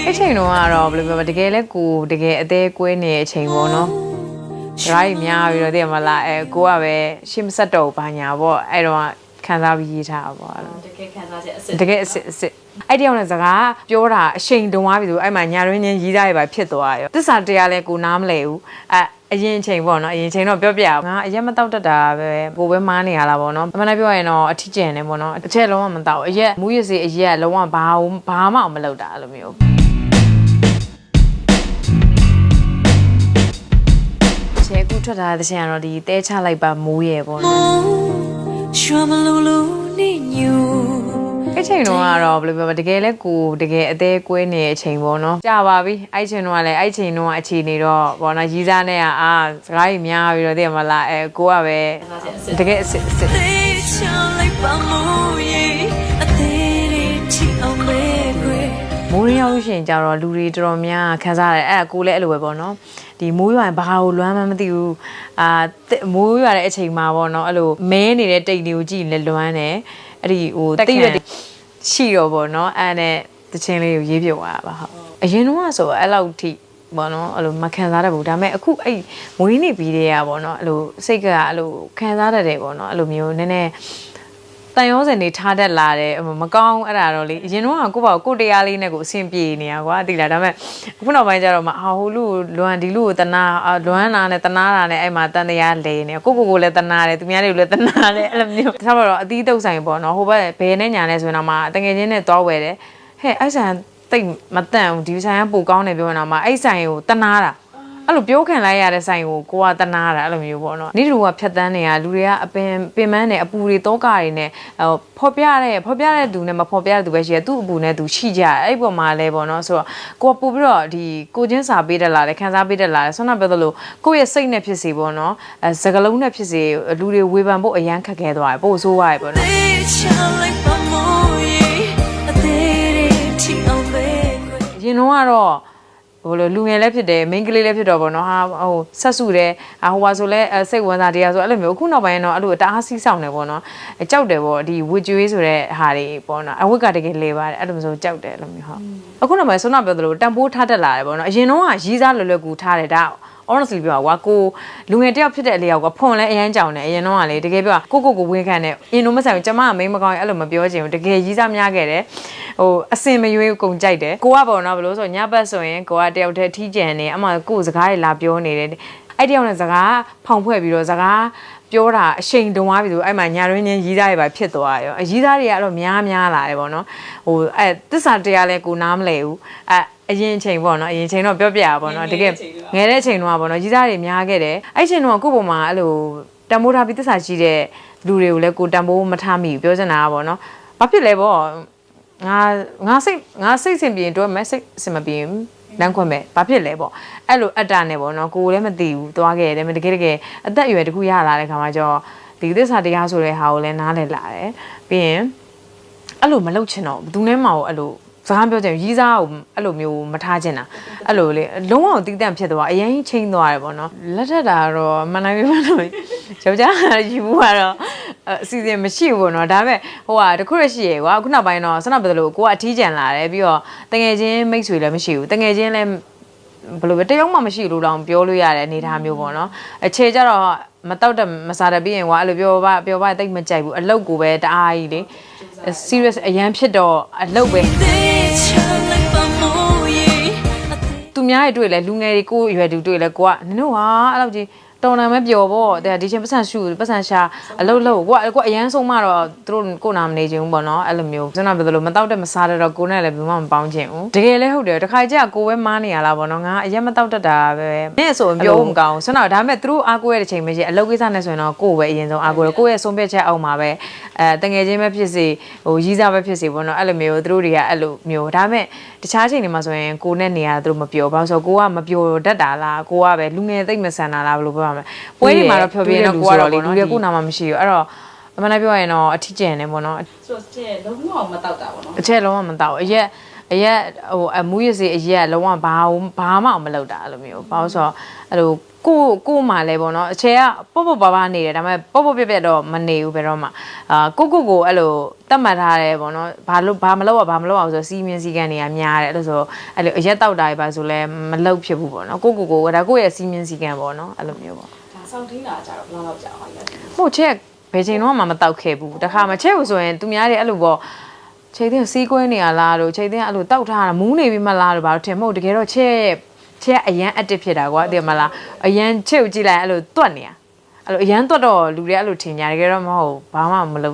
အဲ့ချိန်တော့ကတော့ဘယ်လိုပြောမလဲတကယ်လဲကိုတကယ်အသေးကွေးနေတဲ့အချိန်ပေါ့နော်ရိုက်များပြီးတော့တည်မလားကိုကပဲရှင်းမဆက်တော့ဘာညာပေါ့အဲ့တော့ခံစားပြီးရေးထားတာပေါ့တကယ်ခံစားချက်အစ်စ်တကယ်အစ်စ်အဲ့တယောက်နဲ့စကားပြောတာအချိန်တုံသွားပြီဆိုအဲ့မှာညာရင်းချင်းရေးသားရပါဖြစ်သွားရောတစ္ဆာတရားလဲကိုနားမလဲဘူးအရင်ချိန်ပေါ့နော်အရင်ချိန်တော့ပြောပြငါအရက်မတောက်တတ်တာပဲကိုပဲမားနေရလားပေါ့နော်အမှန်တမ်းပြောရင်တော့အထီးကျန်နေပေါ့နော်အချက်လုံးဝမတောက်အရက်မူးရစေအရက်လုံးဝဘာမှမလုပ်တာအဲ့လိုမျိုးချဲကူထွက်လာတဲ့ချိန်ကတော့ဒီတဲချလိုက်ပါမိုးရယ်ပေါ့နော်ရှွမ်မလူလူနေညူအဲ့ချိန်တော့ကတော့ဘယ်လိုပြောမလဲတကယ်လဲကိုတကယ်အသေးကွေးနေတဲ့အချိန်ပေါ့နော်ကြာပါပြီအဲ့ချိန်တော့လည်းအဲ့ချိန်တော့အခြေအနေတော့ပေါ့နော်ရီးစားနဲ့စကားကြီးများပြီးတော့တည်မလားကိုကပဲတကယ်အစ်စ်မိုးရောက်ရှင်ကြတော့လူတွေတော်တော်များခံစားရတယ်အဲ့ကိုလည်းအဲ့လိုပဲပေါ့နော်ဒီမိုးရွာဘာကိုလွမ်းမှမသိဘူးမိုးရွာတဲ့အချိန်မှာပေါ့နော်အဲ့လိုမဲနေတဲ့တိတ်တွေကိုကြည့်လဲလွမ်းတယ်အဲ့ဒီဟိုတိတ်ရွက်ရှိတော့ပေါ့နော်အဲ့နဲ့တချင်းလေးကိုရေးပြသွားတာပါဟုတ်အရင်တော့ဆိုအဲ့လောက်ထိပေါ့နော်အဲ့လိုမခံစားတတ်ဘူးဒါပေမဲ့အခုအဲ့မွေးနေ့ပြီးတဲ့ကပေါ့နော်အဲ့လိုစိတ်ကအဲ့လိုခံစားတတ်တယ်ပေါ့နော်အဲ့လိုမျိုးနည်းနည်းတန်ရောစင်နေထားတတ်လာတယ်မကောင်းအဲ့ဒါတော့လေအရင်တော့ကိုပေါ့ကိုတရားလေးနဲ့ကိုအဆင်ပြေနေရကွာသိလားဒါပေမဲ့အခုနောက်ပိုင်းကျတော့မဟိုလူလွန်ဒီလူကိုတနာလွမ်းနာနဲ့တနာတာနဲ့အဲ့မှာတန်တရားလဲနေကိုလည်းတနာတယ်သူများတွေကိုလည်းတနာတယ်အဲ့လိုမျိုးဒါဆိုတော့အသီးတုပ်ဆိုင်ပေါ့နော်ဟိုဘက်ဘယ်နဲ့ညာနဲ့ဆိုရင်တော့မှတငယ်ချင်းနဲ့တွားဝယ်တယ်ဟဲ့အဲ့ဆိုင်တိတ်မတန့်ဘူးဒီဆိုင်ကပိုကောင်းတယ်ပြောရင်တော့မှအဲ့ဆိုင်ကိုတနာတာအဲ့လိုပြောခံလိုက်ရတဲ့ဆိုင်ကိုကိုကတနာတာအဲ့လိုမျိုးပေါ့နော်နေ့တူကဖြတ်တန်းနေတာလူတွေကအပင်မန်းနေအပူတွေတောကတွေနဲ့ဖော်ပြတဲ့သူနဲ့မဖော်ပြတဲ့သူပဲရှိတယ်သူ့အပူနဲ့သူရှိကြအဲ့ပေါ်မှာလဲပေါ့နော်ဆိုတော့ကိုကပို့ပြီးတော့ဒီကိုချင်းစာပေးတက်လာတယ်ခံစားပေးတက်လာတယ်ဆွမ်းနာပြောသလိုကိုယ့်ရဲ့စိတ်နဲ့ဖြစ်စီပေါ့နော်စကလုံးနဲ့ဖြစ်စီလူတွေဝေဖန်ဖို့အရန်ခက်ခဲသွားတယ်ပို့ဆိုးသွားတယ်ပေါ့နော်ရင်တော့ကတော့ဘလို့လူငယ်လည်းဖြစ်တယ်မိန်းကလေးလည်းဖြစ်တော့ဗောနော်ဟာဟိုဆက်စုတယ်ဟိုပါဆိုလဲစိတ်ဝင်စားတရားဆိုအဲ့လိုမျိုးအခုနောက်ပိုင်းတော့အဲ့လိုတအားစီးဆောင်တယ်ဗောနော်ကြောက်တယ်ဗောဒီဝစ်ကျွေးဆိုတဲ့ဟာတွေဗောနော်အဝတ်ကတကယ်လဲပါတယ်အဲ့လိုမျိုးဆိုကြောက်တယ်အဲ့လိုမျိုးဟုတ်အခုနောက်ပိုင်းဆွမ်းနာပြောသလိုတန်ဖိုးထားတက်လာတယ်ဗောနော်အရင်တော့ရီးစားလွယ်လွယ်ကူထားတယ်ဒါhonestly ပြောကွာကိုလူငယ်တယောက်ဖြစ်တဲ့အလျောက်ကဖွန်လဲအရန်ကြောင်တယ်အရင်တော့ကလေတကယ်ပြောကိုဝင်းခံတယ်အင်းတို့မဆိုင်ဘူးကျမကမိန်းမကောင်းရင်အဲ့လိုမပြောချင်ဘူးတကယ်ကြီးစားများခဲ့တယ်ဟိုအစင်မရွေးကုန်ကြိုက်တယ်ကိုကပေါ့နော်ဘလို့ဆိုညဘက်ဆိုရင်ကိုကတယောက်တည်းထီးကြံနေအမှကိုစကားတွေလာပြောနေတယ်အဲ့တယောက်နဲ့စကားဖောင်ဖွဲ့ပြီးတော့စကားပြောတာအချိန်တုံသွားပြီဆိုအဲ့မှာညာရင်းချင်းရေးသားရပါဖြစ်သွားရောရေးသားတွေကတော့များလာတယ်ပေါ့နော်ဟိုတစ္ဆာတရားလဲကိုနားမလဲဘူးအရင်ချိန်ပေါ့နော်အရင်ချိန်တော့ပြောပြရပါတော့တကယ်ငယ်တဲ့ချိန်တော့ပေါ့နော်ရေးသားတွေများခဲ့တယ်အဲ့ချိန်တော့ကိုယ့်ပုံမှာအဲ့လိုတန်ဖိုးထားပြီးတစ္ဆာရှိတဲ့လူတွေကိုလည်းကိုတန်ဖိုးမထားမိဘူးပြောချင်တာပေါ့နော်ဘာဖြစ်လဲပေါ့ငါစိတ်စင်ပြေတော့မစိတ်စင်မပြေလမ်းခွင့်မဲ့ဘာဖြစ်လဲပေါ့အဲ့လိုအတ္တနဲ့ပေါ့နော်ကိုလည်းမသိဘူးသွားခဲ့တယ်တကယ်အသက်အရွယ်တခုရလာတဲ့ခါမှာကျတော့ဒီသစ္စာတရားဆိုတဲ့ဟာကိုလည်းနားလည်လာတယ်ပြီးရင်အဲ့လိုမလုပ်ချင်တော့ဘူးနဲ့မှကိုအဲ့လိုစကားပြောချင်ရီးစားကိုအဲ့လိုမျိုးမထားချင်တာအဲ့လိုလေလုံးဝတီးတန့်ဖြစ်သွားအရင်ချင်းသွားတယ်ပေါ့နော်လက်ထက်တာတော့မနိုင်ဘူးလို့ယောက်ျားယူဘူးကတော့အစီအစဉ်မရှိဘူးပေါ့နော်ဒါပေမဲ့ဟိုဟာတခုရရှိရကွာခုနောက်ပိုင်းတော့ဆန္ဒပြတယ်လို့ကိုကအထီးကျန်လာတယ်ပြီးတော့တငယ်ချင်းမိတ်ဆွေလည်းမရှိဘူးတငယ်ချင်းလည်းဘယ်လိုပဲတယောက်မှမရှိလို့တော့ပြောလို့ရတဲ့အနေထားမျိုးပေါ့နော်အခြေကြတော့မတောက်တဲ့မစားတဲ့ပြီးရင်ကွာအဲ့လိုပြောပါတိတ်မကြိုက်ဘူးအလုတ်ကိုပဲတအားကြီးလေ serious အရန်ဖြစ်တော့အလုတ်ပဲသူများတွေတွေ့လဲလူငယ်တွေကိုရွယ်သူတွေ့လဲကိုကနင်တို့ဟာအဲ့လိုကြီးတော်နာမဲ့ပျော်ပေါ့တဲ့ဒီချင်းပတ်စံရှူပတ်စံရှာအလုတ်လို့ကိုအရန်ဆုံးမတော့သူတို့ကိုနာမနေချင်ဘူးပေါ့နော်အဲ့လိုမျိုးကျွန်တော်ပြောသလိုမတောက်တဲ့မစားတဲ့တော့ကိုနဲ့လည်းဘယ်မှမပေါင်းချင်ဘူးတကယ်လဲဟုတ်တယ်တခါကျကိုပဲမားနေရလားပေါ့နော်ငါအရက်မတောက်တတ်တာပဲနဲ့ဆိုရင်ပြောမကောင်းကျွန်တော်ဒါပေမဲ့သူတို့အားကိုးရတဲ့ချိန်မရှိအလုတ်ကိစ္စနဲ့ဆိုရင်တော့ကိုပဲအရင်ဆုံးအားကိုးရကိုရဲ့ဆုံးဖြတ်ချက်အောက်မှာပဲတငယ်ချင်းပဲဖြစ်စေဟိုရီးစားပဲဖြစ်စေပေါ့နော်အဲ့လိုမျိုးသူတို့တွေကအဲ့လိုမျိုးဒါပေမဲ့တခြားချိန်တွေမှာဆိုရင်ကိုနဲ့နေရသူတို့မပြောဘာလို့ဆိုကိုကမပြောတတ်တာလားကိုကပဲလူငယ်သိမ့်မဆန်တာလားဘယ်လိုပြောရမလဲပွဲတွေမှာတော့ဖြောပြနေတော့ကိုကတော့လေလူတွေကိုနာမှမရှိဘူးအဲ့တော့အမှန်တမ်းပြောရင်တော့အထီးကျန်နေပေါ့နော်ဆိုတော့လုံးဝမတောက်တာပေါ့နော်အချက်လုံးဝမတောက်အရက် အရက်ဟိုအမူးရစီအရက်လုံးဝဘာမှမလုပ်တာအဲ့လိုမျိုးဘာလို့ဆိုတော့အဲ့လိုကိုမှလည်းပေါ့နော်အချေကပေါ့ပါနေတယ်ဒါပေမဲ့ပေါ့ပြက်တော့မနေဘူးဘယ်တော့မှကိုအဲ့လိုတတ်မှတ်ထားတယ်ပေါ့နော်ဘာမလုပ်အောင်ဆိုစီမင်းစီကန်တွေကများတယ်အဲ့လိုဆိုအဲ့လိုအရက်တောက်တာတွေပါဆိုလဲမလုပ်ဖြစ်ဘူးပေါ့နော်ကိုဒါကိုရဲ့စီမင်းစီကန်ပေါ့နော်အဲ့လိုမျိုးပေါ့ဒါစောင့်ထိန်တာကြတော့ဘယ်လောက်ကြာအောင်လဲဟုတ်ချက်ဘယ်ချိန်တော့မှမတောက်ခဲ့ဘူးတခါမှချက်ဘူးဆိုရင်သူများတွေအဲ့လိုပေါ့ချိန်တင်းစီးကွဲနေရလားလို့ချိန်တင်းအဲ့လိုတောက်ထားတာမူးနေပြီမလားလို့ဘာလို့ထင်မဟုတ်တကယ်တော့ချက်အရန် active ဖြစ်တာကွာသိမလားအရန်ချက်ကိုကြည့်လိုက်အဲ့လိုတွတ်နေရအဲ့လိုအရန်တွတ်တော့လူတွေအဲ့လိုထင်ကြတယ်တကယ်တော့မဟုတ်ဘာမှမလုပ်